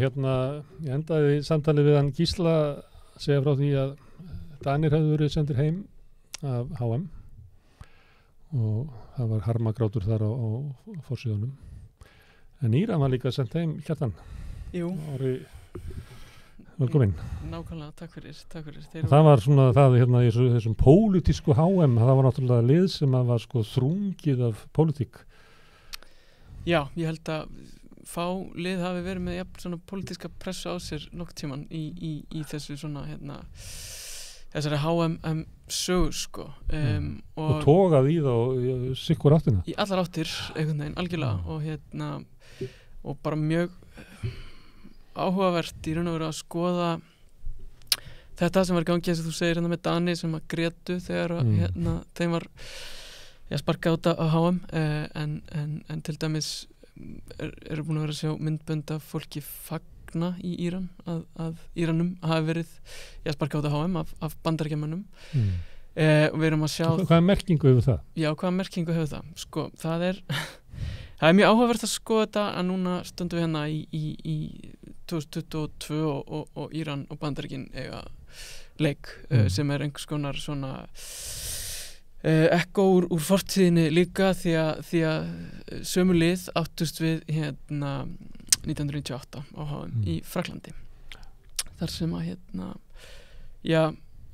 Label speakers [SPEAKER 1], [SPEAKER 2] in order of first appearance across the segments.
[SPEAKER 1] ég endaði samtalið við hann Gísla segja frá því að Danir hefðu verið sendir heim af HM og það var harmagrátur þar á forsíðunum. En Íran var líka sendt heim, Kjartan.
[SPEAKER 2] Jú.
[SPEAKER 1] Velkomin.
[SPEAKER 2] Nákvæmlega, takk fyrir.
[SPEAKER 1] Það var svona það í þessum pólitísku HM, það var náttúrulega lið sem var sko þrungið af pólitík.
[SPEAKER 2] Já, ég held að fá lið hafi verið með svona pólitíska pressu á sér nokkuð tíman í þessu svona þessari HM sögu sko
[SPEAKER 1] og tógað í þá sikkur áttina
[SPEAKER 2] í allar áttir einhvern veginn algjörlega og bara mjög áhugavert í raun og veru að skoða þetta sem var í gangi eins og þú segir með Dani sem að grétu þegar þeim var sparkað út á HM en til dæmis eru búin að vera að sjá myndbönd af fólki fagna í Íran að Íranum hafi verið sparkað út á HM af bandaríkjamönnum og við erum að sjá
[SPEAKER 1] Hvaða merkingu hefur það?
[SPEAKER 2] Já, hvaða merkingu hefur það? Sko, það er mjög áhugavert að skoða þetta að núna stöndum við hérna í 2022 og Íran og Bandaríkin eiga leik sem er einhvers konar svona ekko úr fortíðinni líka því að sömu lið áttust við 1998 á HM í Frakklandi þar sem að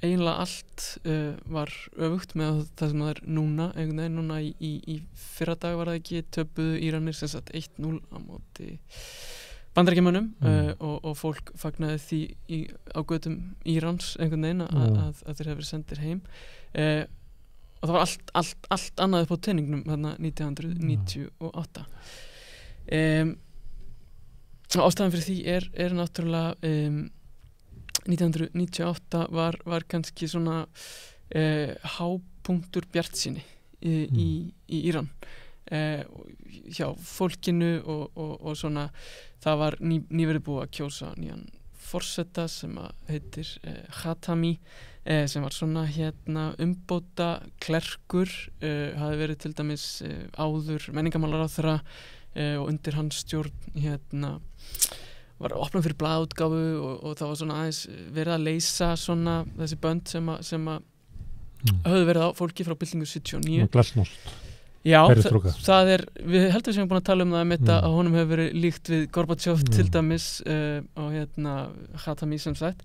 [SPEAKER 2] eiginlega allt var öfugt með það sem það er núna í fyrradag var það ekki töpuðu Íranir sem sagt 1-0 á móti Bandaríkjamönnum og fólk fagnaði því á götum Írans einhvern veginn að þeir hefur verið sendir heim og það var allt annað upp á teningnum þarna 1998 ástæðan fyrir því er náttúrulega 1998 var kannski svona hápunktur bjartsýni í Íran hjá fólkinu og svona það var nýverið búið að kjósa nýjan forseta sem heitir Khatami sem var svona umbóta klerkur hafði verið til dæmis áður menningarmálaráðherra og undir hans stjórn var opnað fyrir blaðútgáfu og það var svona aðeins verið að leysa svona þessi bönd sem höfðu verið á fólki frá byltingu 79
[SPEAKER 1] Glasnost
[SPEAKER 2] Já, það við heldur sem við búin að tala það með þetta að honum hefur verið líkt við Gorbachev til dæmis og Khatami sem sagt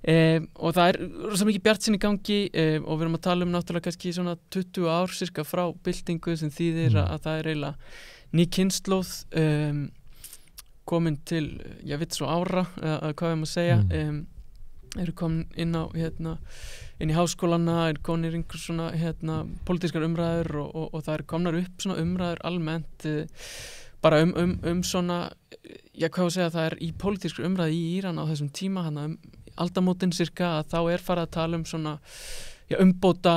[SPEAKER 2] og það er rosa mikið bjartsýni í gangi og við erum að tala náttúrulega kannski svona 20 ár cirka frá byltingu sem þýðir að það er eiginlega ný kynslóð komin til, ég veit svo ára hvað við erum að segja eru komin inn á inn í háskólana, komin í einhver svona pólitískar umræður og það eru komnar upp svona umræður almennt bara svona hvað að segja, það er í pólitískar umræði í Íran á þessum tíma aldamótin cirka að þá er farið að tala svona umbóta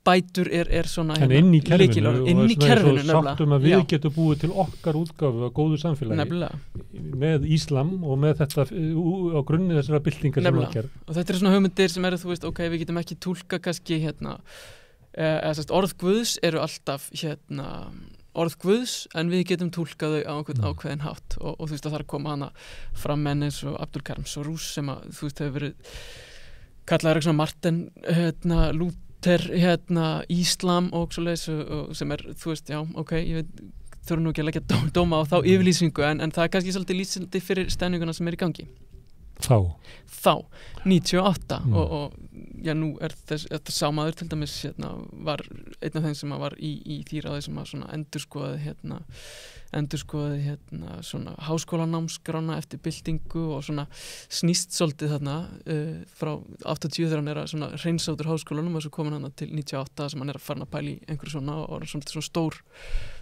[SPEAKER 2] bætur er svona
[SPEAKER 1] inn í kerfinu
[SPEAKER 2] nefnilega
[SPEAKER 1] sáttum að við getum búið til okkar útgáfu af góðu samfélagi
[SPEAKER 2] nefnilega.
[SPEAKER 1] Með íslam og með þetta á grunni þessara byltingar sem var gerð
[SPEAKER 2] og þetta svona hugmyndir sem eru ok, við getum ekki túlka kannski orð Guðs eru alltaf orð Guðs en við getum túlkað þau á einhvern ákveðin hátt og þú veist að það er að koma hana fram menn eins og Abdul Karim Soros sem að þú veist hefur verið kallaður svona Martin Íslam og svoleiðis sem er, þú veist, ég þurfa nú ekki að leggja dóma á þá yfirlýsingu en það er kannski svolítið lýsandi fyrir stemminguna sem er í gangi þá 98 og nú er þetta sámaður til dæmis var einn af þeim sem var í því ráði sem að svona endurskoðaði svona háskólanámskrána eftir byltingu og svona snýst svolítið þarna frá 80 þegar hann er að svona hreinsa út úr háskólanum og svo komin hann til 98 sem hann er að fara að pæla í einhverju svona og svona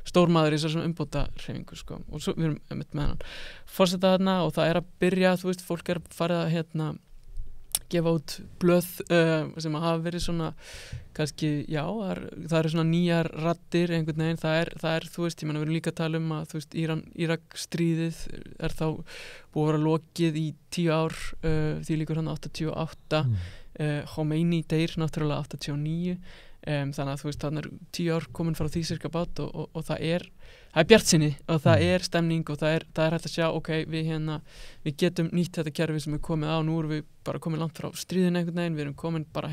[SPEAKER 2] stór maður í þessar umbóta hreyfingu sko. Og svo við erum með hann forseta þarna og það er að byrja, þú veist, fólk er farið að gefa út blöð sem að hafa verið svona kannski, það eru svona nýjar raddir einhvern veginn, það er þú veist, ég meina við erum líka að tala að þú veist, Írak stríðið er þá búið að vera lokið í 10 ár því líkur hann 88 Khomeini deyr náttúrulega 89, þannig að þú veist þannig 10 ár komin frá því cirka bát og það er bjartsýni og það er stemning og það er hægt að sjá ok, við getum nýtt þetta kerfi sem við komið á, nú erum við bara komin langt frá stríðin einhvern veginn, við erum komin bara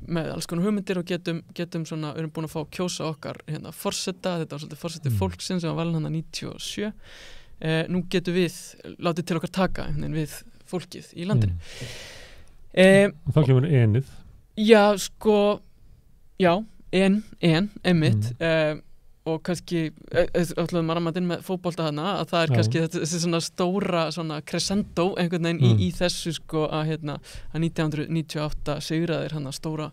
[SPEAKER 2] með alls konar hugmyndir og getum svona, við erum búin að fá kjósa okkar forseta, þetta var svolítið forseti fólksins sem var valinn 97, nú getum við látið til okkar taka við fólkið í landinu.
[SPEAKER 1] Og þá kemur enið.
[SPEAKER 2] Já, sko, já, einmitt, og kannski, ætlaðum að ramma inn með fótbolta þarna, að það er kannski þessi svona stóra svona crescendo einhvern veginn í þessu sko að 1998 sigraðir hann að stóra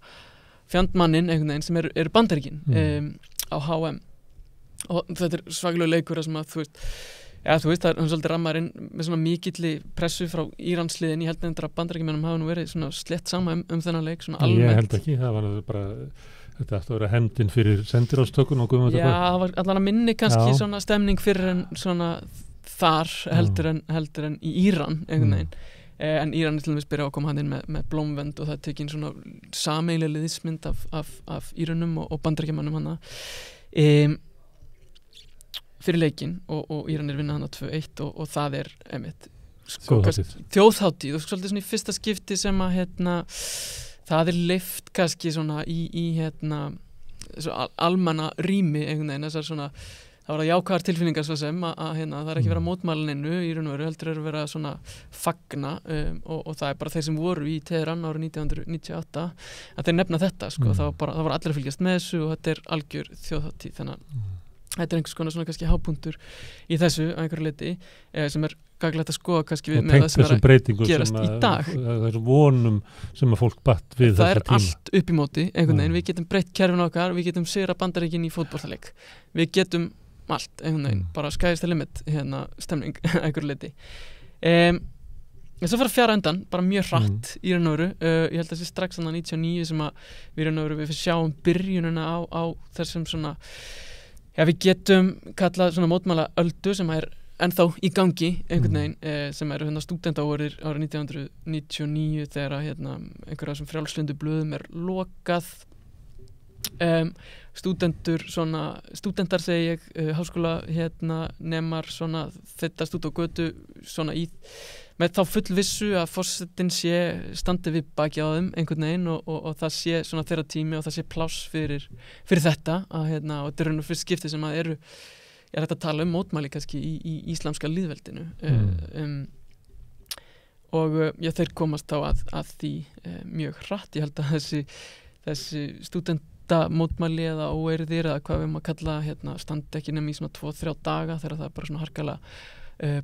[SPEAKER 2] fjandmannin einhvern veginn sem eru Bandaríkin á HM og þetta er svaklega leikur sem að þú veist, það er svolítið rammar inn með svona mikilli pressu frá Íransliðin, ég held að Bandaríkjamönnum hafa nú verið svona slett sama þennan leik svona almennt. Ég held ekki, það var bara þetta ætti að vera hefndin fyrir sendiráðstökun og guðum þetta bara. Já, það var allan að minni kannski svona stemning fyrir en svona þar heldur en í Íran einhvern veginn. En Íran er til dæmis byrjað að koma hann inn með blómvend og það tekin svona sameiginlega liðsmynd af Írunum og Bandaríkjamönnum hana. Fyrir leikinn og Íran er vinna hana 2-1 og það er einmitt þjóðhátíð og svolítið svona í fyrsta skipti sem að það er leyft kannski svona í almanna rými einhvern veginn, þessar svona það var jákvæðar tilfinningar svo sem að það er ekki verið að mótmæla neinu í raun og veru, heldur er verið að svona fagna og það er bara þeir sem voru í Teheran árið 1998 að þeir nefna þetta sko, það var allir að fylgjast með þessu og þetta er algjör þjóðhátíð, þannig að þetta er einhvers konar svona kannski hápunktur í þessu að einhverju leiti sem er gaglegt að skoða kannski við með það sem er að gerast í dag.
[SPEAKER 1] Það er vonum sem að fólk batt við
[SPEAKER 2] þetta tíma. Það er allt upp í móti einhvern veginn, við getum breytt kerfinu okkar, við getum sigrað Bandaríkin í fótboltaleik, við getum allt einhvern veginn, bara sky's the limit stemning einhverju leiti. Svo fara fjara undan, bara mjög hratt í raun og veru, ég held að þessi strax 99 sem að við raun og veru við sjáum byrjununa á þessum svona við getum kallað svona mótmæla öldu sem er ennþá í gangi einhvern veginn sem eru stúdentaórir árið 1999 þegar einhverja þessum frjálslyndu blöðum er lokað. Stúdentar segi ég, háskóla nemar svona þittast út á götu svona með þá fullvissu að forsetinn sé standi við baki á þeim einhvern veginn og það sé svona þeirra tími og það sé pláss fyrir þetta og þetta er fyrst skipti sem að er hægt að tala mótmæli kannski í íslamska lýðveldinu og þeir komast þá að því mjög hratt. Ég held að þessi stúdentamótmæli eða óeirðir eða hvað við maður kalla standi ekki nema í svona 2-3 daga þegar það er bara svona harkalega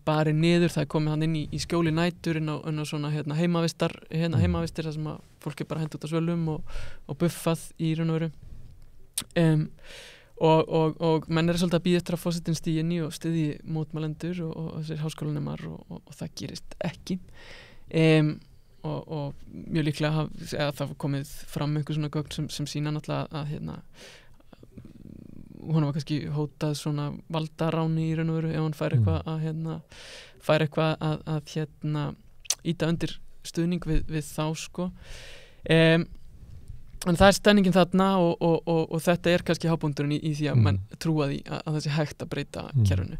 [SPEAKER 2] barið niður, það er komið hann inn í skjóli nætur inn á svona heimavistir þar sem að fólk er bara hent út á svölum og buffað í raun og veru og menn er svolítið að bíða eftir að forsetinn stígi inn í og styðji mótmælendur og þessir háskólanemar og það gerist ekki og mjög líklega að það komið fram einhver svona gögn sem sýna náttúrulega að hún var kannski hótað svona valdaráni í raun og veru ef hún fær eitthvað að íta undir stuðning við þá sko. En það er stemmingin þarna og þetta er kannski hápunkturinn í því að menn trúa því að það sé hægt að breyta kerfinu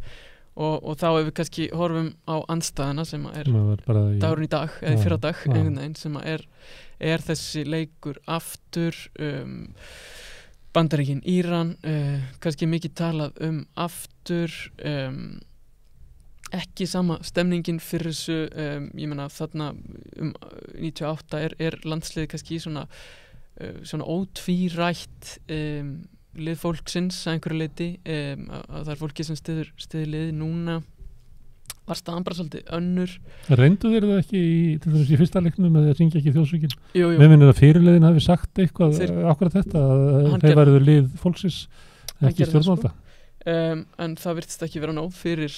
[SPEAKER 2] og þá ef við kannski horfum á andstæðina sem er dagurinn í dag eða fyrradag einhvern veginn sem er þessi leikur aftur Bandaríkin, Íran, kannski mikið talað aftur, ekki sama stemningin fyrir þessu, ég meina þarna 98 er landsliðið kannski svona ótvírætt lið fólksins að einhverju leiti, að það er fólki sem styður liðið núna. Var staðan bara svolítið önnur.
[SPEAKER 1] Reyndu þeir það ekki í fyrsta leiknum að þeir syngja ekki þjóðsöngin? Jú. Við minnum að fyrirliðin hafi sagt eitthvað akkurat þetta, að þeir væru lið fólksins, ekki stjórnvalda.
[SPEAKER 2] Sko. En það virtist ekki vera nóg fyrir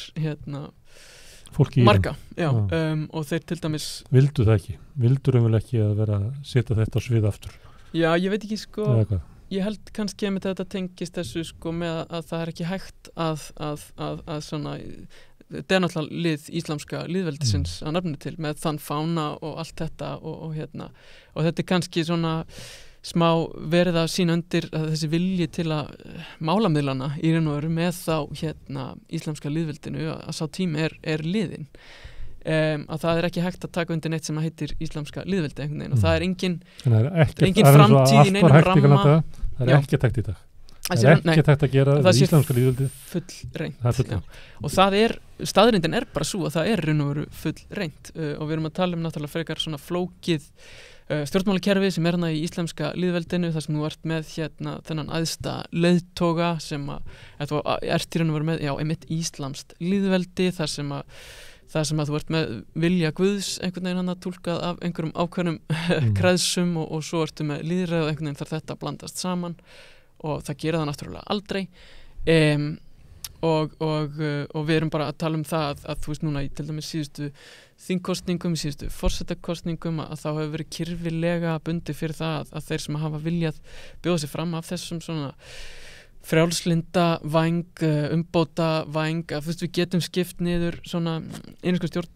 [SPEAKER 1] fólki í
[SPEAKER 2] marga. Og þeir til dæmis...
[SPEAKER 1] Vildu það ekki? Vildur vel ekki að vera að setja þetta á svið aftur?
[SPEAKER 2] Já, ég veit ekki sko... Ég held kannski að þetta tengist þessu sko með að það er ekki hægt að svona þetta náttúrulega lið íslamska lýðveldisins að nafni til með þann fána og allt þetta og þetta kannski svona smá verið að sína undir að þessi vilji til að málamiðlana í raun og veru með þá íslamska lýðveldinu að sá tími er liðin. Að það ekki hægt að taka undir neitt sem heitir íslamska lýðveldi einhvern veginn og það engin framtíð í neinum ramma.
[SPEAKER 1] Það ekki tækt í dag. Það ekki tækt að gera íslamska lýðveldi
[SPEAKER 2] fullreynt. Og staðreyndin bara svo að það raun og veru fullreynt og við erum að tala náttúrulega frekar svona flókið stjórnmálakerfi sem hana í íslamska lýðveldinu þar sem þú ert með þennan æðsta leiðtoga sem að ert í raun og veru með einmitt íslamskt lýðveldi þar sem að þú ert með vilja Guðs einhvern veginn hann túlkað af einhverjum ákveðnum kreðsum og svo ertu með lýðræði og einhvern veginn þar þetta blandast saman og það gera það náttúrulega aldrei og við erum bara að tala það að þú veist núna í til dæmis síðustu þingkostningum, síðustu forsetakostningum að þá hefur verið kyrfilega bundið fyrir það að þeir sem hafa viljað bjóða sig fram af þessum svona frjálslinda væng, umbóta væng, að við getum skipt niður svona einhverjum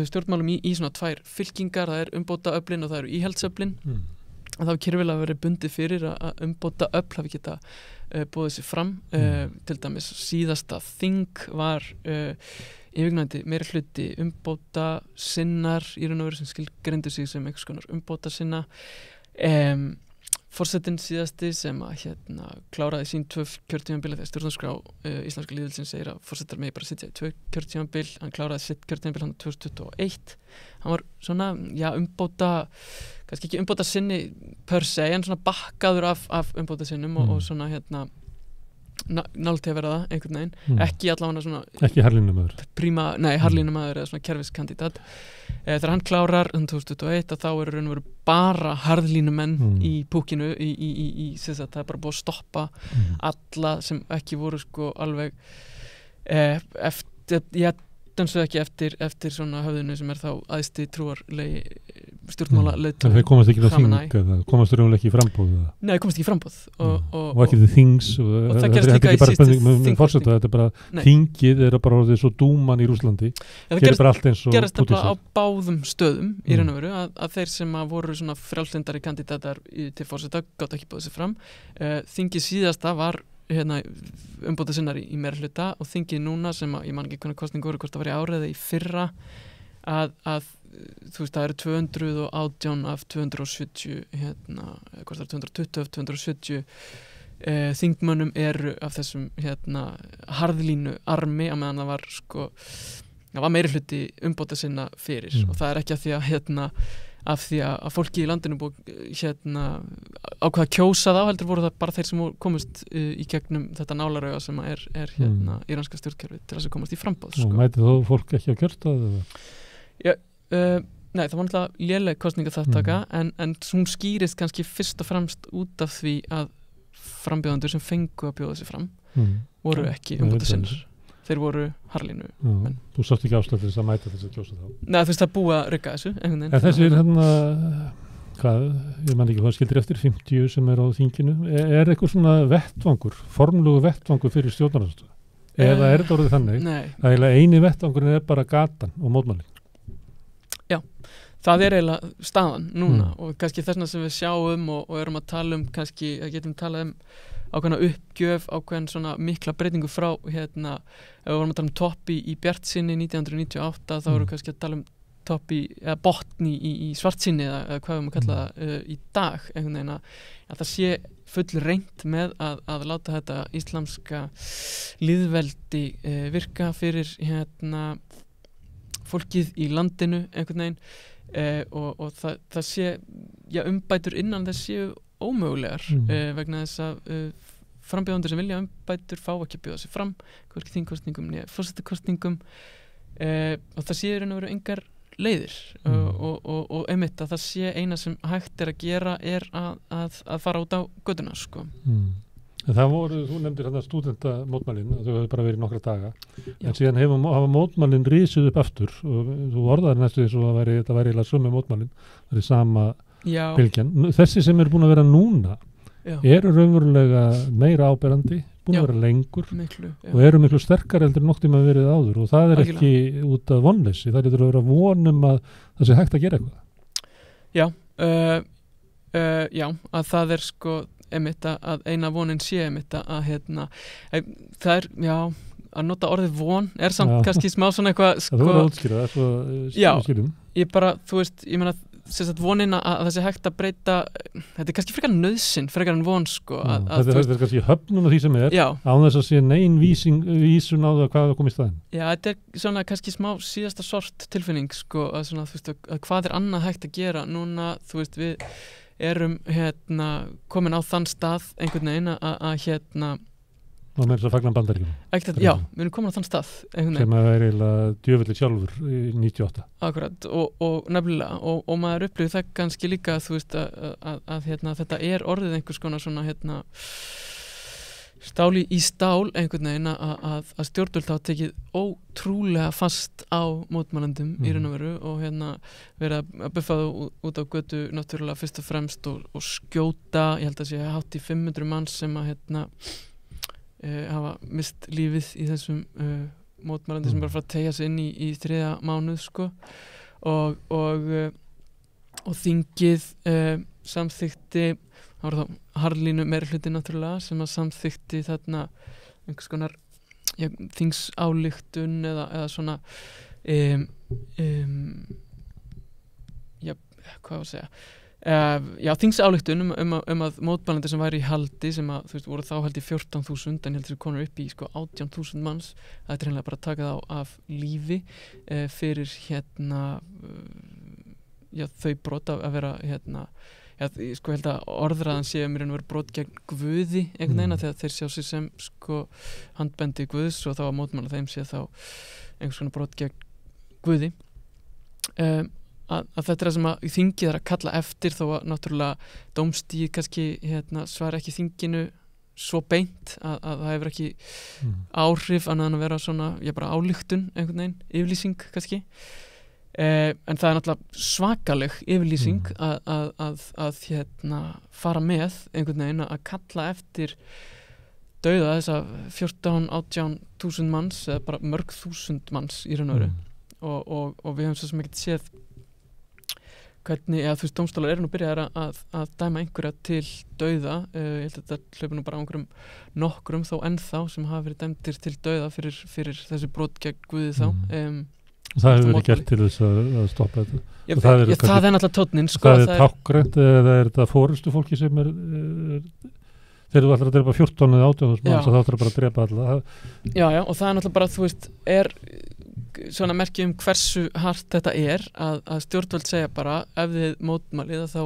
[SPEAKER 2] stjórnmálum í svona tvær fylkingar, það umbóta öflin og það eru íhaldsöflin að það hefur kyrfilega verið bundið fyrir að umbóta öfl hafi geta búið sér fram til dæmis síðasta þing var yfirgnæfandi meiri hluti umbóta sinnar í raun og veru sem skilgreindu sig sem einhvers konar umbóta sinna forsetinn síðasti sem að kláraði sín 2 kjörtímabil þegar stjórnarskrá íslamska lýðveldisins segir að forsetar megi bara sitja í 2 kjörtímabil, hann kláraði sitt kjörtímabil hann 2021, hann var svona umbóta, kannski ekki umbóta sinni per se, en svona bakkaður af umbóta sinnum og svona nálægt að vera það einhvern veginn, ekki allavega svona
[SPEAKER 1] ekki harlínumæður
[SPEAKER 2] harlínumæður eða svona kerfiskandidat þegar hann klárar 2021 að þá raun og veru bara harðlínumenn í púkinu í það bara búið að stoppa alla sem ekki voru sko alveg dansuðu ekki eftir svona höfðinu sem þá æðsti trúarlegi stjórnmála leiðtogi.
[SPEAKER 1] Þeir komast ekki á þing eða komast raunlega ekki í framboð?
[SPEAKER 2] Nei, komast ekki í framboð.
[SPEAKER 1] Og ekki til þings og
[SPEAKER 2] það gerist líka í sístu
[SPEAKER 1] þingkostningu. Þetta bara þingið bara orðið svo dúman í Rússlandi.
[SPEAKER 2] Það
[SPEAKER 1] bara allt eins og
[SPEAKER 2] gerist á báðum stöðum í raun og veru að þeir sem voru svona frjálslyndari kandidatar til forseta gátu ekki búið sig fram. Þingið síðasta var umbóta sinnar í meira hluta og þingið núna sem ég man ekki hvernig kostningu voru hvort það var í árið eða í fyrra að þú veist það eru 218 af 270 hvort það eru 220 af 270 þingmönnum eru af þessum harðlínu armi að meðan það var sko það var meiri hluti umbóta sinna fyrir og það ekki af því að fólki í landinu búið ákveða að kjósa þá heldur voru það bara þeir sem komust í gegnum þetta nálarauga sem er íranska stjórnkerfi til þess að komast í framboð sko.
[SPEAKER 1] Og mæti þó fólk ekki á kjörstað?
[SPEAKER 2] Nei, það var náttúrulega léleg kosningaþátttaka en hún skýrist kannski fyrst og fremst út af því að frambjóðendur sem fengu að bjóða sig fram voru ekki umbóta sinnar. Þeir voru harlínu.
[SPEAKER 1] Þú sátt ekki ástæð til þess að mæta þess að kjósa þá?
[SPEAKER 2] Nei, þú veist það búið að rugga þessu.
[SPEAKER 1] En þessi hvað, ég man ekki hvað skildir eftir, 50 sem á þinginu. Eitthvað svona vettvangur, formlugu vettvangur fyrir stjórnarandstöðu? Eða þetta orðið þannig?
[SPEAKER 2] Nei.
[SPEAKER 1] Það eini vettvangurinn bara gatan og mótmælin?
[SPEAKER 2] Já, það eiginlega staðan núna og kannski þessna sem við sjáum og erum að tala kannski, getum talað ákveðna uppgjöf, ákveðin svona mikla breytingu frá ef við vorum að tala toppi í Bjartsýni 1998 þá vorum við kannski að tala toppi eða botni í Svartsýni eða hvað við maður kalla það í dag einhvern veginn að það sé full reynt með að láta þetta íslamska lýðveldi virka fyrir fólkið í landinu einhvern veginn og það sé umbætur innan þess séu ómögulegar vegna þess að frambjóðendur sem vilja umbætur fá ekki að bjóða sig fram hvorki þingkostningum né forsetakostningum og það sé raun og veru engar leiðir og einmitt að það sé eina sem hægt að gera að fara út á götuna sko.
[SPEAKER 1] Það voru, þú nefndir þarna stúdentamótmælin þau hefur bara verið nokkra daga en síðan hafa mótmælin risið upp aftur og þú orðaðir næstu eins og þetta væri eiginlega sömu mótmælin það er sama bylgjan. Þessi sem búin að vera núna eru raunverulega meira áberandi, búin
[SPEAKER 2] Já.
[SPEAKER 1] að vera lengur
[SPEAKER 2] miklu,
[SPEAKER 1] og eru miklu sterkar heldur en nokkuð með verið áður og það ekki út af vonleysi, það getur að vera vonum að það sé hægt að gera eitthvað.
[SPEAKER 2] Já, já, að það sko einmitt að eina vonin sé einmitt að það já, að nota orðið von samt kannski smá svona eitthvað
[SPEAKER 1] sko, það voru að útskýra það svo skýrum.
[SPEAKER 2] Ég bara, þú veist, ég meina vonina að það sé hægt að breyta þetta kannski frekar nauðsyn, frekar en von sko,
[SPEAKER 1] þetta kannski höfnun á því sem án þess að sé nein vísun á það hvað það kom í staðinn.
[SPEAKER 2] Já, þetta svona kannski smá síðasta sort tilfinning sko, að svona, þú veist, að hvað annað hægt að gera núna, þú veist, við erum komin á þann stað einhvern veginn að
[SPEAKER 1] og með þess að fagna Bandaríkjunum.
[SPEAKER 2] Já, við erum komin á þann stað
[SPEAKER 1] sem að er eiginlega djöfulli sjálfur í 98.
[SPEAKER 2] Akkurat, og nefnilega og maður upplifir það kannski líka þú veist að þetta orðið einhvers konar svona stáli í stál einhvern veginn að stjórnvöld hafa tekið ótrúlega fast á mótmælendum í raun og veru og verið að buffa það út á götu náttúrulega fyrst og fremst og skjóta, ég held að sé hátt í 500 manns sem að hafa mist lífið í þessum mótmælandi sem bara fara að tegja sig inn í 3. mánuð sko og þingið samþykti, það var þá harðlínu meirihluti náttúrulega sem að samþykti þarna einhvers konar þingsályktun eða svona hvað var að segja þingsályktun um að mótmælandi sem væri í haldi sem að þú veist voru þá held í 14.000 en heldur konur upp í sko 18.000 manns það hreinlega bara að taka þá af lífi fyrir þau brot að vera sko held að orðræðan sé mér en verið brot gegn Guði einhvern veginn þegar þeir sjá sig sem sko handbendi Guðs og þá að mótmæla þeim sé þá einhvers konar brot gegn Guði að þetta það sem að þingið að kalla eftir þó að náttúrulega dómstigið kannski svara ekki þinginu svo beint að það hefur ekki áhrif annað en að vera svona bara ályktun einhvern veginn, yfirlýsing kannski en það náttúrulega svakaleg yfirlýsing að fara með einhvern veginn að kalla eftir dauða þessa 14-18.000 manns eða bara mörg þúsund manns í raun og veru og við höfum svo sem ekkert séð hvernig, þú veist, dómstólar nú byrjaðir að dæma einhverja til dauða ég held að þetta hlaupi nú bara á nokkrum þó ennþá sem hafa verið dæmdir til dauða fyrir þessi brot gegn Guði þá
[SPEAKER 1] það hefur verið gert til þess að stoppa þetta
[SPEAKER 2] það er náttúrulega tónninn sko,
[SPEAKER 1] það er tákgrænt eða er þetta fórustu fólki sem þegar þú ætlar að drepa 14 eða 18 manns þá ætlar bara að drepa alla
[SPEAKER 2] já, og það er náttúrulega bara, þú veist, svona merki hversu hart þetta að stjórnvöld segja bara ef þið mótmælið þá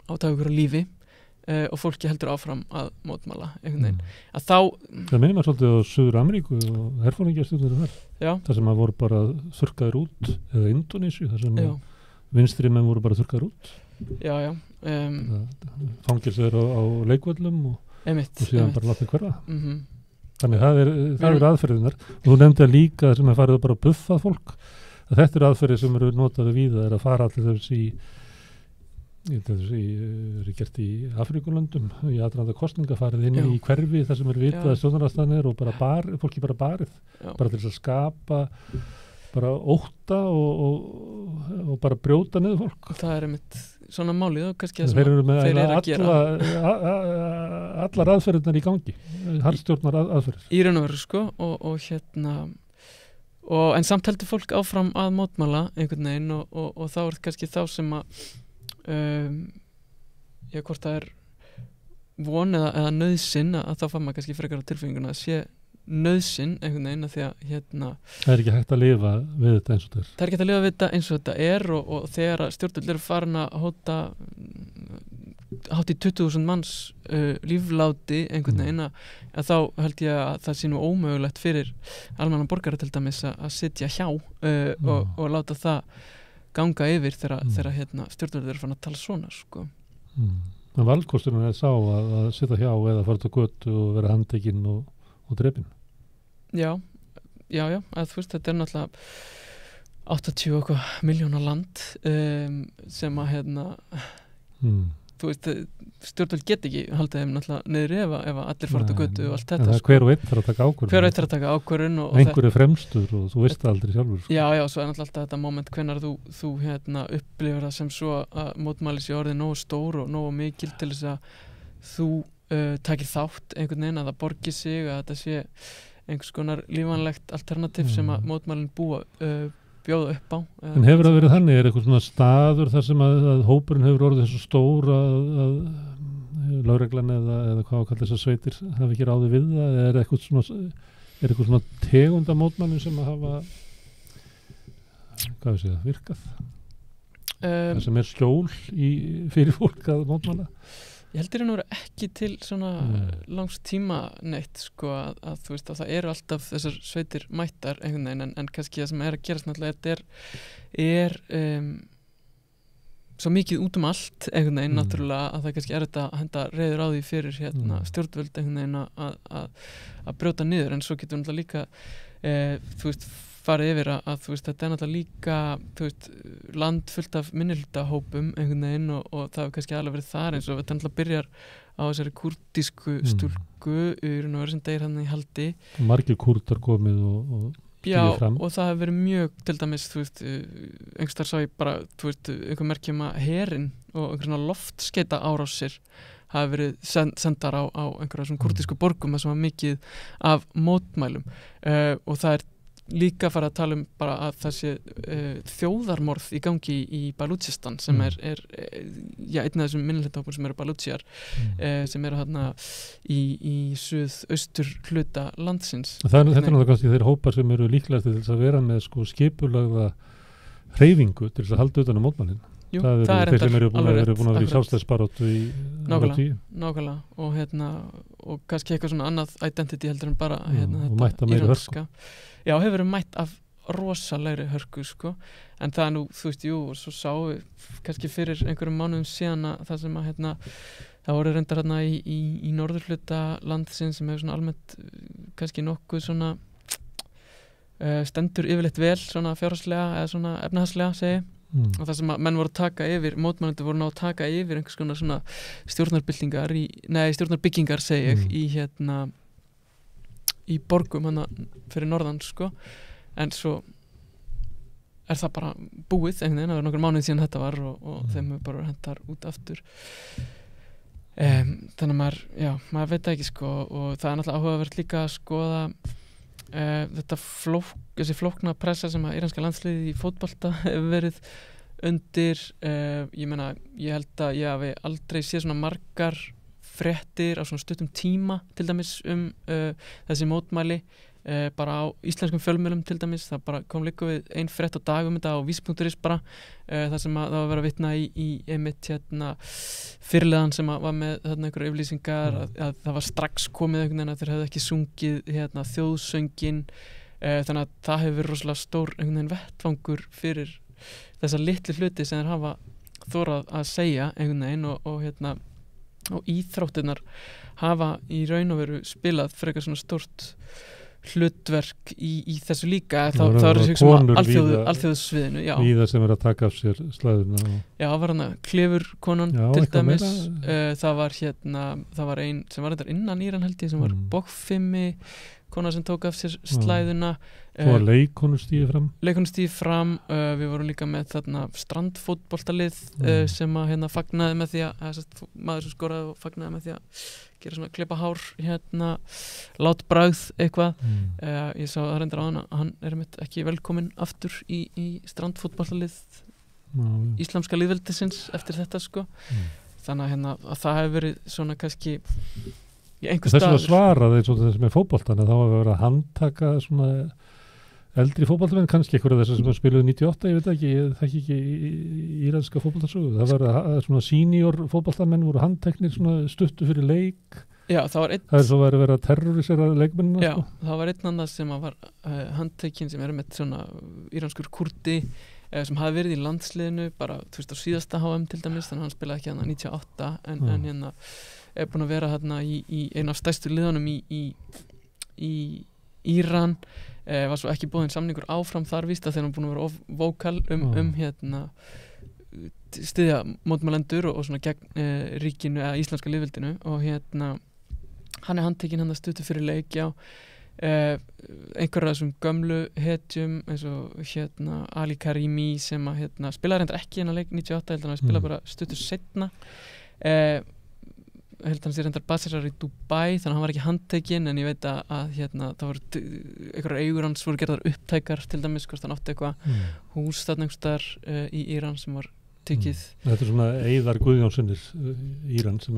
[SPEAKER 2] átaka ykkur á lífi og fólki heldur áfram að mótmæla einhvern veginn að þá
[SPEAKER 1] það minnir maður svolítið á Suður Ameríku og herforingjastjórnir þar sem að voru bara þurrkaður út eða Indonésiu þar sem vinstri menn voru bara þurrkaður út fangelsir á leikvöllum og síðan bara látið hverfa þannig það er aðferðinar og þú nefndi að líka sem er farið bara að buffa fólk að þetta er aðferði sem eru notaði víða að fara allir þessi er gert í Afríkulöndum í aðranda kostninga farið inn í hverfi þar sem vitað að stjórnarandstaðan og fólki bara barið bara til þess að skapa bara ótta og bara brjóta niður fólk
[SPEAKER 2] það er einmitt svona málið og kannski það
[SPEAKER 1] þeir eru með
[SPEAKER 2] að gera
[SPEAKER 1] allar aðferðirnar í gangi harðstjórnar aðferðir
[SPEAKER 2] í raun og veru sko og en samt heldur fólk áfram að mótmæla einhvern veginn og þá er kannski þá sem að hvort það er von eða nauðsyn að þá fær maður kannski frekar á tilfinninguna að sé nauðsyn einhvern veginn að því að
[SPEAKER 1] það er ekki hægt að lifa við þetta eins og þetta
[SPEAKER 2] það er ekki hægt að lifa við þetta eins og þetta og þegar stjórnvöld eru farin að hóta hátt í 20.000 manns lífláti einhvern veginn að þá held ég að það sé nú ómögulegt fyrir almennan borgara til dæmis að sitja hjá og láta það ganga yfir þegar stjórnvöld eru farin að tala svona sko.
[SPEAKER 1] En valkosturinn sá að sitja hjá eða fara til götu og vera handtekinn og drepinn
[SPEAKER 2] Já, að þú veist þetta er náttúrulega 80 miljóna land sem að þú veist, stjórnvöld get ekki haldið þeim náttúrulega niðri ef allir fara út á götu og allt
[SPEAKER 1] En
[SPEAKER 2] þetta
[SPEAKER 1] það hver og einn þarf að taka ákvörðun.
[SPEAKER 2] hver og einn þarf að taka ákvörðun og
[SPEAKER 1] Einhver er fremstur og þú veist það aldrei sjálfur.
[SPEAKER 2] Já, svo er náttúrulega alltaf þetta moment hvenær þú upplifir það sem svo að mótmæli sé orðið nógu stór og nógu mikil til þess að þú takir þátt einhvern veginn að það borgi sig, að þetta sé einhvers konar lífanlegt alternativ sem að mótmælin bjóða upp á.
[SPEAKER 1] En hefur það verið þannig, er eitthvað svona staður þar sem að hópurinn hefur orðið þessu stór að lögreglan eða hvað að kalla þessar sveitir hafi ekki ráðið við það, er eitthvað svona tegunda mótmælin sem að hafa virkað? Það sem er skjól fyrir fólk að mótmæla?
[SPEAKER 2] Ég heldur að það ekki til svona langs tíma neitt sko að þú veist að það eru alltaf þessar sveitir mættar einhvern veginn en kannski það sem er að gerast náttúrulega þetta er svo mikið út allt einhvern veginn náttúrulega að það kannski er þetta að henda reiður á því fyrir stjórnvöld einhvern veginn að brjóta niður en svo getur náttúrulega líka þú veist farið yfir að þú veist þetta er náttúrulega líka þú veist land fullt af minnihlutahópum einhvern veginn og það hefur kannski alveg verið þar eins og þetta náttúrulega byrjar á þessari kúrdísku stúlku í raun og veru sem deyr hann í haldi.
[SPEAKER 1] Margir kúrdar komið og stíðið fram. Og
[SPEAKER 2] það hefur verið mjög til dæmis þú veist einhvers sá ég bara þú veist einhver merkjum að herinn og einhver svona loftskeita árásir hafa verið sendar á einhverja svona kúrdísku borgum þar sem var mikið af mótmælum og það er líka fara að tala bara að það sé þjóðarmorð í gangi í Balúchistan sem er einn af þessum minnihlutahópum sem eru Balúchiar sem eru þarna í suðaustur hluta landsins.
[SPEAKER 1] Þetta er náttúrulega kannski þeir hópar sem eru líklegast til þess að vera með sko skipulagða hreyfingu til þess að halda utan mótmælin.
[SPEAKER 2] Jú,
[SPEAKER 1] það eru þeir sem eru búin að vera í sjálfstæðisbaráttu í
[SPEAKER 2] nákvæmlega og kannski eitthvað svona annað identity heldur en bara
[SPEAKER 1] og mætta meiri hörku.
[SPEAKER 2] Já, hefur verið mætt af rosalegri hörku sko, en það er nú, þú veist, jú, og svo sáu kannski fyrir einhverjum mánuðum síðan að það sem að það voru reyndar hérna í norðurhluta landsins sem hefur svona almennt kannski nokkuð svona stendur yfirleitt vel svona fjárhagslega eða svona efnahagslega segi og það sem að menn voru að taka yfir mótmælendur voru ná að taka yfir einhvers konar svona stjórnarbyggingar segi ég í borgum hana fyrir norðan sko en svo er það bara búið einhvern veginn, það var nokkur mánuð síðan þetta var og þeim hefur bara hentar út aftur þannig að maður veit ekki sko og það er náttúrulega áhugavert líka að skoða þessi flókna pressa sem að íranska landsliðið í fótbolta hefur verið undir ég meina, ég held að ég hafi aldrei séð svona margar fréttir á svona stuttum tíma til dæmis þessi mótmæli bara á íslenskum fjölmiðlum til dæmis, það bara kom líka við ein frétt á dag þetta á vísi.is bara það sem að það var að vera að vitna í einmitt fyrirliðan sem var með einhverjar yfirlýsingar að það var strax komið einhvern veginn að þeir hefðu ekki sungið þjóðsöngin þannig að það hefur verið rosalega stór einhvern veginn vettvangur fyrir þessa litlu hluti sem þeir hafa þorað að segja einhvern veginn og íþróttirnar hafa í raun og veru spilað frekar svona stórt hlutverk í þessu líka þá er þessu alþjóðsviðinu
[SPEAKER 1] víða sem er að taka af sér slæðuna
[SPEAKER 2] já, var hana Klifurkonan til dæmis það var ein sem var þetta innan Íran held ég sem var Bogfimi kona sem tók af sér slæðuna
[SPEAKER 1] og leikonur stíði
[SPEAKER 2] fram við vorum líka með þarna strandfótboltalið sem að fagnaði með því að maður sem skoraði og fagnaði með því að gera svona klippa hár látbragð eitthvað ég sá það reyndar á hann er ekki velkominn aftur í strandfótboltalið íslamska lýðveldisins eftir þetta sko þannig að það hefur verið svona kannski
[SPEAKER 1] þess að svara þeir svo þess með fótboltan þá hafa verið að handtaka svona eldri fótboltamenn, kannski einhverja þessar sem spiluðu 98, ég veit ekki, ég þekki ekki íranska fótboltasögu, það var svona senior fótboltamenn voru handteknir svona stuttu fyrir leik það er svo verið að terrorisera leikmennina
[SPEAKER 2] sko. Það var einn annað sem var handtekinn sem með svona íranskur kurdi sem hafi verið í landsliðinu bara þú veist á síðasta HM til dæmis þannig að hann spilaði ekki hérna 98 en er búin að vera hérna í einu af stærstu liðunum í Íran var svo ekki búinn samningur áfram þar víst að þeir eru búin að vera vókal styðja mótmælendur og svona gegn ríkinu eða íslenska lýðveldinu og hann handtekinn hann að stuttu fyrir leik einhverja þessum gömlu hetjum eins og Ali Karimi sem að spilaði reyndar ekki hennar leik 98, heldur hann að spila bara stuttur setna heldur hann sér reyndar baserar í Dubai þannig að hann var ekki handtekinn en ég veit að það voru einhverjar eigur hans voru gerðar upptækar til dæmis hvort hann átti eitthvað hús þarna einhverstaðar í Íran sem var tekið.
[SPEAKER 1] Þetta svona Eiðar Guðjónssonir Íran sem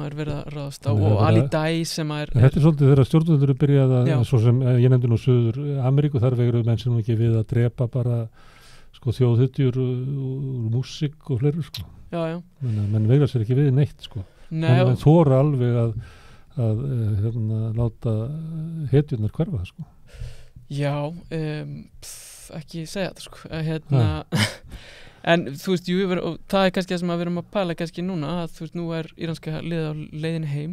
[SPEAKER 1] er
[SPEAKER 2] verið að ráðast á og Ali Dai sem
[SPEAKER 1] Þetta svolítið þegar stjórnvöldur byrjað að svo sem ég nefndi nú Suður Ameríku þar veguðu menn sem ekki við að drepa bara sko þjóðhytjur úr músík og fleiri sko. Menn vegra sér ekki við neitt sko. Menn þóra alveg að láta hetjurnar hverfa sko.
[SPEAKER 2] Já, ekki segja þetta sko. En þú veist, og það kannski það sem við erum að pæla kannski núna að þú veist, nú íranska liðið á leiðin heim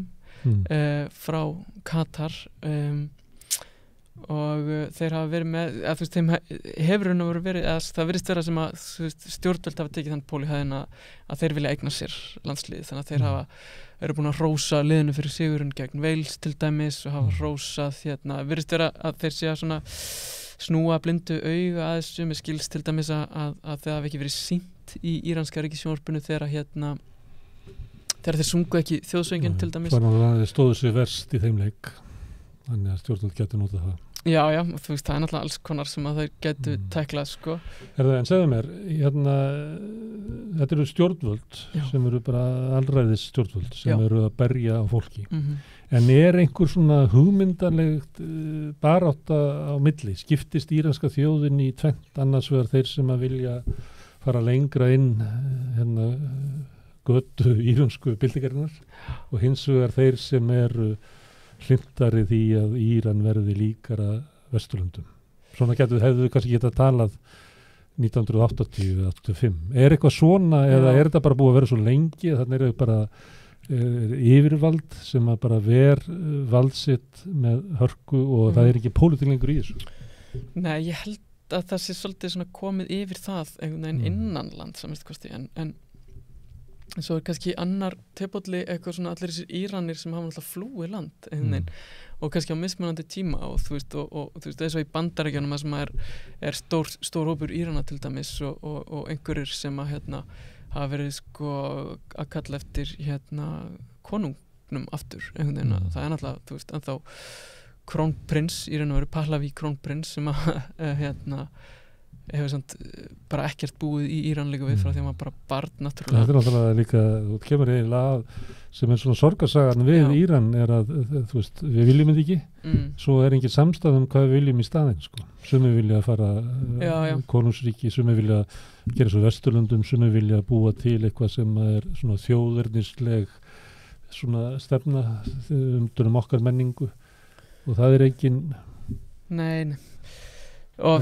[SPEAKER 2] frá Katar og þeir hafa verið með þú veist, þeim hefur verið það virðist vera sem að stjórnvöld hafa tekið þann pól í hæðina að þeir vilja eigna sér landslið þannig að þeir eru búin að rósa liðinu fyrir sigurinn gegn Wales til dæmis og hafa rósað virðist vera að þeir sé að svona snúa blindu auga að þessu með skilst til dæmis að það hafi ekki verið sýnt í íranska ríkissjónvarpinu þegar þeir sungu ekki þjóðsöngin til dæmis.
[SPEAKER 1] Það stóðu sér verst í þeim leik þannig að stjórnvöld getur notað það.
[SPEAKER 2] Já, þú veist, það er náttúrulega alls konar sem að þeir getur tæklað sko.
[SPEAKER 1] En segðu mér, þetta eru stjórnvöld sem eru bara alræðis stjórnvöld sem eru að berja á fólki. En einhver svona hugmyndarlegt barátta á milli? Skiptist íranska þjóðin í tvennt annars vegar þeir sem að vilja fara lengra inn götu íransku byltingarinnar og hins vegar þeir sem eru hlintari því að Íran verði líkara Vesturlöndum. Svona hefðu kannski getað talað 1980-85. Eitthvað svona eða þetta bara búið að vera svo lengi að þannig bara yfirvald sem að bara ver valdsitt með hörku og það ekki pólitík lengur í þessu?
[SPEAKER 2] Nei, ég held að það sé svolítið svona komið yfir það einhvern veginn innanland samistkosti en svo kannski annar tepolli eitthvað svona allir þessir Íranir sem hafa alltaf flúið land einhvern veginn og kannski á mismunandi tíma og þú veist, og þú veist, eins og í Bandaríkjunum sem stór hópur Írana til dæmis og einhverjir sem að hafa verið sko að kalla eftir konungnum aftur einhvern veginn, það náttúrulega, þú veist, ennþá krónprins, í raun og veru Pahlaví krónprins sem að hefur samt bara ekkert búið í Íran líka við frá því að maður bara barn náttúrulega.
[SPEAKER 1] Þetta náttúrulega líka, þú kemur eiginlega að sem svona sorgarsagan við Íran að þú veist, við viljum þetta ekki svo engin samstæð hvað við viljum í staðinn sko. Sumir vilja fara konungsríki, sumir vilja gera svo Vesturlöndum, sumir vilja búa til eitthvað sem svona þjóðernisleg svona stefna okkar menningu og það engin
[SPEAKER 2] Nei og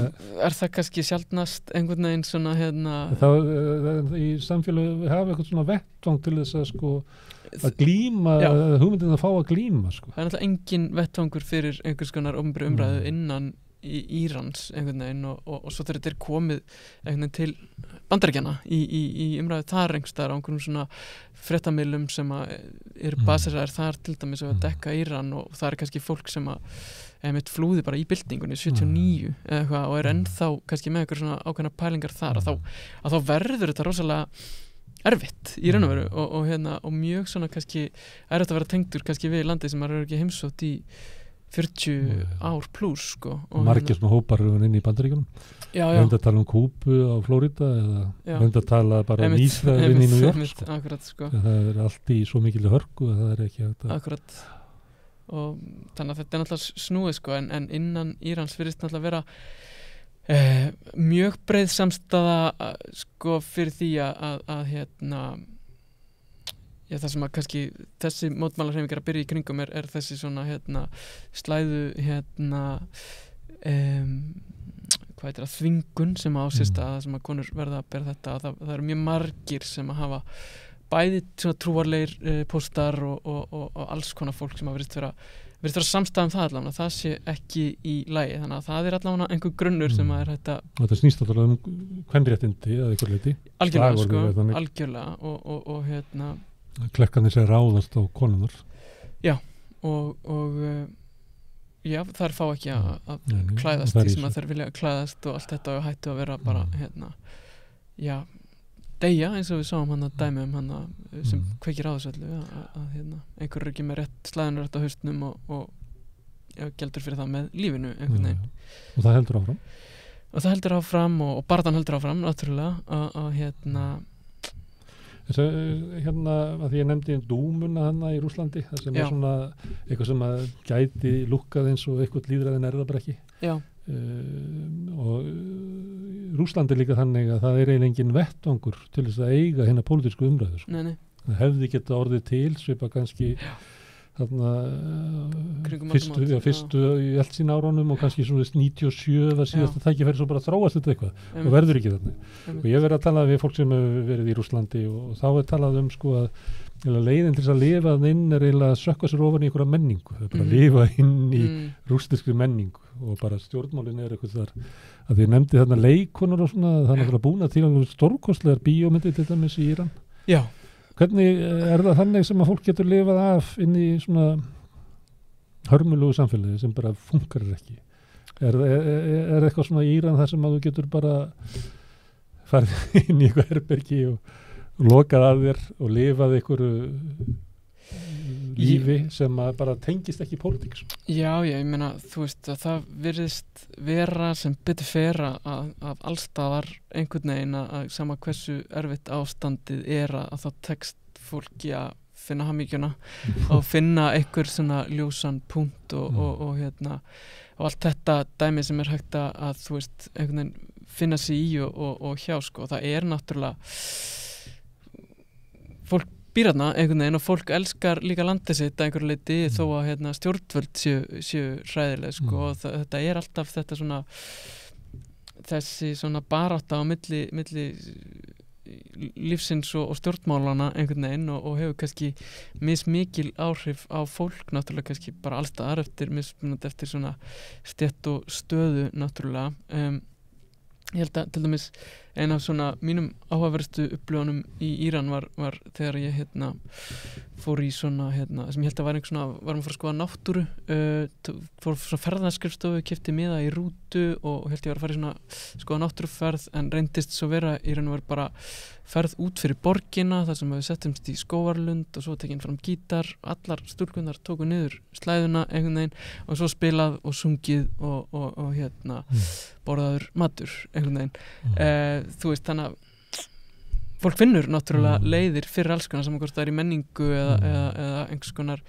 [SPEAKER 2] það kannski sjaldnast einhvern veginn svona
[SPEAKER 1] í samfélagi við hafa eitthvað svona vettvang til þess að sko að glíma, hugmyndin að fá að glíma sko. Það
[SPEAKER 2] náttúrulega engin vettvangur fyrir einhvers konar opinberri umræðu innan í Írans einhvern veginn og svo þegar þetta komið einhvern veginn til Bandaríkjanna í umræðu þar einhverstaðar á einhverjum svona fréttamiðlum sem eru baseraðir þar til dæmis að dekka Íran og það kannski fólk sem mitt flúði bara í byltingunni 79 eða eitthvað og ennþá kannski með eitthvað svona ákveðna pælingar þar að þá verður þetta rosalega erfitt í raun og veru og mjög svona kannski erfitt að vera tengdur kannski við landið sem maður ekki heimsótt í 40 ár pluss sko.
[SPEAKER 1] Margir svona hópar inn í Bandaríkjunum reynda að tala Kúbu á Flórída eða reynda að tala bara Ísrael inn í New York sko.
[SPEAKER 2] Akkurat, sko.
[SPEAKER 1] Það allt í svo mikil hörku að það ekki hægt að
[SPEAKER 2] Akkurat og þannig að þetta náttúrulega snúið sko en innan Írans virðist náttúrulega vera mjög breið samstaða sko fyrir því að það sem að kannski þessi mótmælahreyfingar að byrja í kringum er þessi svona slæðu hvað heitir það þvingun sem á sér stað sem að konur verða að bera þetta það eru mjög margir sem að hafa bæði svona trúarlegir póstar og alls konar fólk sem að virðist vera samstæðum það allavega, það sé ekki í lagi, þannig að það allavega einhver grunnur sem að hægt að
[SPEAKER 1] þetta snýst allavega kvenréttindi að einhver leyti
[SPEAKER 2] algjörlega sko, algjörlega og hérna
[SPEAKER 1] klekkarnir sé ráðast á konunar
[SPEAKER 2] og já, þær fá ekki að klæðast því sem að þær vilja klæðast og allt þetta hættu að vera bara hérna, já deyja eins og við sáum hann að dæmi hann sem kveikir á þessu öllu að hérna, einhver er ekki með slæðinu rétt á haustnum og geldur fyrir það með lífinu einhvern veginn
[SPEAKER 1] og það heldur áfram
[SPEAKER 2] og barðan heldur áfram náttúrulega að hérna
[SPEAKER 1] að því ég nefndi dúmuna hana í Rússlandi það sem er svona eitthvað sem að gæti lukkað eins og eitthvað líðræðin er það bara ekki og Rússlandi líka þannig að það er eiginlega engin vettvangur til þess að eiga hérna pólitísku umræður sko. Það hefði geta orðið til svipa kannski þarna fyrstu í Eltsín árunum og kannski svona 97 það síðast að tækifæri svo bara þróast þetta eitthvað og verður ekki þarna og ég verið að tala við fólk sem hefur verið í Rússlandi og þá er talað sko að leiðin til þess að lifa inn er eiginlega að sökka sér ofan í einhverja menningu það er bara að lifa inn í rússneskri menningu og bara stjórnmálin er eitthvað þar að ég nefndi þarna leikonar og svona það er náttúrulega búin að til stórkostlegar bíómyndir til dæmis í Íran hvernig er það þannig sem að fólk getur lifað af inn í svona hörmulegu samfélagi sem bara funkar ekki er eitthvað svona í Íran þar sem að þú getur bara farið inn í eitthvað herbergi og lokað að þér og lifað einhverju lífi sem að bara tengist ekki pólitík
[SPEAKER 2] Já, ég meina, þú veist að það virðist vera sem betur fer að allstaðar einhvern veginn að sama hversu erfitt ástandið er að þá tekst fólki að finna hamingjuna og finna einhver svona ljósan punkt og hérna og allt þetta dæmi sem er hægt að þú veist, einhvern veginn finna sig í og hjá sko, og það er náttúrulega fólk býr þarna einhvern veginn og fólk elskar líka landið sitt að einhverju leyti þó að hérna, stjórnvöld séu hræðileg sko, og þetta er alltaf þetta svona þessi svona barátta á milli lífsins og stjórnmálana einhvern veginn og hefur kannski mismikil áhrif á fólk náttúrulega kannski bara allstaðar eftir svona stétt og stöðu náttúrulega ég held að til dæmis ein af svona mínum áhugaverðustu upplifunum í Íran var þegar ég hérna fór í svona hérna sem ég held að var einhver svona varum að fara að skoða náttúru fór svona ferðaskrifstofu, keypti miða í rútu og held ég var að fara í svona skoða náttúruferð en reyndist svo vera í raun og veru bara ferð út fyrir borgina þar sem við settumst í skógarlund og svo tekinn fram gítar allar stúlkunar tóku niður slæðuna einhvern veginn og svo spilað og sungið og hérna borðaður matur einhvern veginn þú veist þannig að fólk finnur náttúrulega leiðir fyrir alls konar saman hvort það er í menningu eða einhvers konar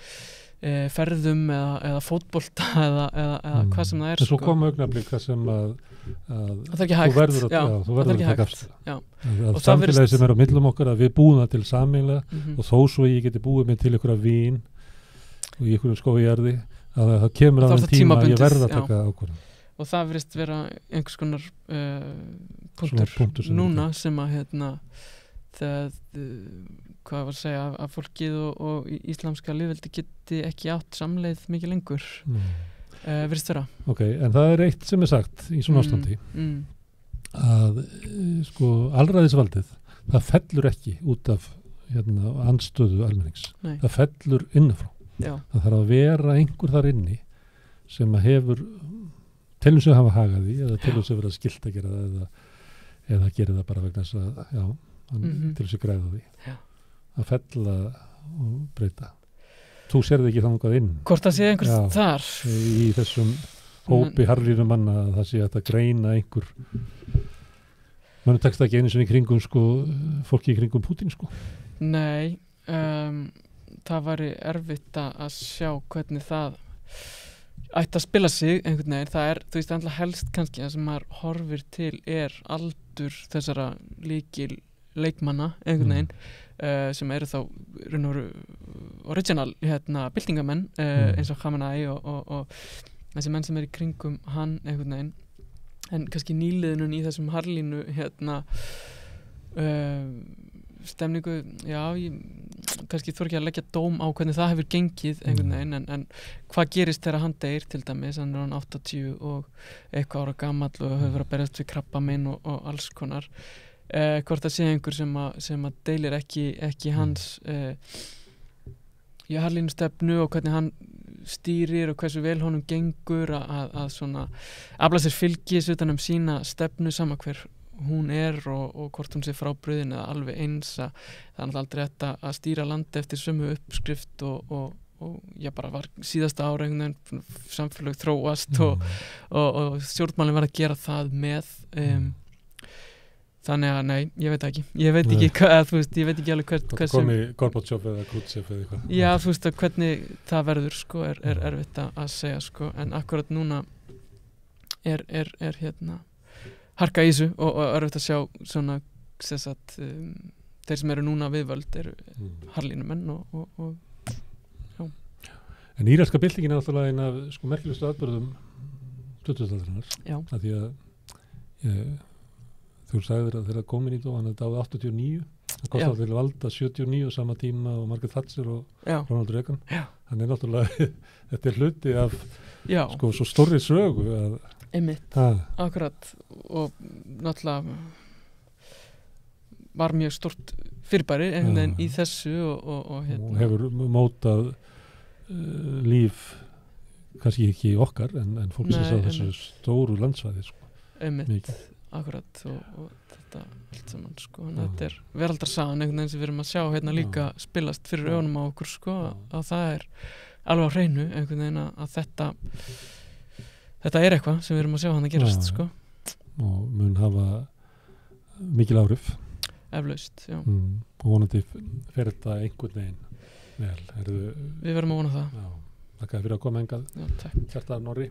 [SPEAKER 2] ferðum eða fótbolta eða hvað sem það er
[SPEAKER 1] en svo kom augnablik það sem að
[SPEAKER 2] það er ekki hægt
[SPEAKER 1] þú verður að taka afstöðu samfélagi sem er á millum okkar að við búum það til sameiginlega og þó svo ég geti búið mig til einhverja vín og í einhverjum skóijarði að það kemur á þeim tíma að ég verð að taka ákvörðun
[SPEAKER 2] og það virðist vera einhvers konar punktur núna sem að hérna þegar hvað var að segja að fólkið og íslamska lýðveldi geti ekki átt samleið mikið lengur virðist vera
[SPEAKER 1] Ok, en það er eitt sem er sagt í svona ástandi að sko alræðisvaldið það fellur ekki út af hérna andstöðu almennings það fellur innanfrá það þarf að vera einhver þar inni sem að hefur telur sig að hafa hagað í eða telur sig að vera skilt að gera það eða gera það bara vegna þess að telur sig græða því að fella og breyta þú sérði ekki þangað inn
[SPEAKER 2] hvort það sé einhvers þar
[SPEAKER 1] í þessum hópi harðlínu manna að það sé að greina einhver mann tekst ekki einu sinni í kringum sko, fólki í kringum Pútín sko
[SPEAKER 2] Nei það væri erfitt að sjá hvernig það ætti að spila sig einhvern veginn, það er, þú veist, alltaf helst kannski það sem maður horfir til er aldur þessara líkil leikmanna einhvern veginn sem eru þá raun og veru original hérna byltingamenn eins og Khamenei og þessi menn sem eru í kringum hann einhvern veginn en kannski nýliðunum í þessum harlínu hérna stemningu, já, kannski þarf ekki að leggja dóm á hvernig það hefur gengið einhvern veginn, en hvað gerist þegar hann deyr til dæmis, hann 80 og eitthvað ára gamall og hefur verið að berjast við krabbamein og alls konar, hvort það sé einhver sem að deilir ekki hans harðlínu stefnu og hvernig hann stýrir og hversu vel honum gengur að svona afla sér fylgis utan sína stefnu sama hver hún og hvort hún sé frábrugðin eða alveg eins að það er aldrei hægt að stýra landi eftir sömu uppskrift og ég bara var síðasta ára samfélag þróast og stjórnmálinn var að gera það með þannig að nei, ég veit ekki hvað, þú veist, ég veit ekki alveg hvað
[SPEAKER 1] sem komi Gorbachev eða Khrushchev eða eitthvað.
[SPEAKER 2] Já, þú veist að hvernig það verður sko er erfitt að segja sko, en akkurat núna er harka í þessu og erfitt að sjá svona þeir sem eru núna við völd eru harðlínumenn og já.
[SPEAKER 1] En íraska byltingin er náttúrulega einn af sko merkilegustu atburðum 2000-aldarinnar.
[SPEAKER 2] Já.
[SPEAKER 1] Af því að þú sagðir að þeirra Kominító, hann er dáið 89, hann kom þá til valda 79 á sama tíma og Margaret Thatcher og Ronald Reagan. Já. Hann er náttúrulega, þetta er hluti af sko svo stórri sögu að
[SPEAKER 2] einmitt, akkurat og náttúrulega var mjög stort fyrirbæri einhvern veginn í þessu og
[SPEAKER 1] hefur mótað líf kannski ekki okkar en fólk sem sá þessu stóru landsvæði sko.
[SPEAKER 2] Einmitt, akkurat og þetta allt saman sko, þetta er veraldarsagan einhvern veginn sem við erum að sjá hérna líka spilast fyrir augunum á okkur sko, að það er alveg á hreinu einhvern veginn að þetta er eitthvað sem við erum að sjá hann að gerast sko.
[SPEAKER 1] Og mun hafa mikil áhrif
[SPEAKER 2] eflaust, já
[SPEAKER 1] og vonandi fer þetta einhvern veginn vel.
[SPEAKER 2] Við verðum að vona það.
[SPEAKER 1] Þakka fyrir að koma hingað.
[SPEAKER 2] Já, takk.
[SPEAKER 1] Hjartað Norri.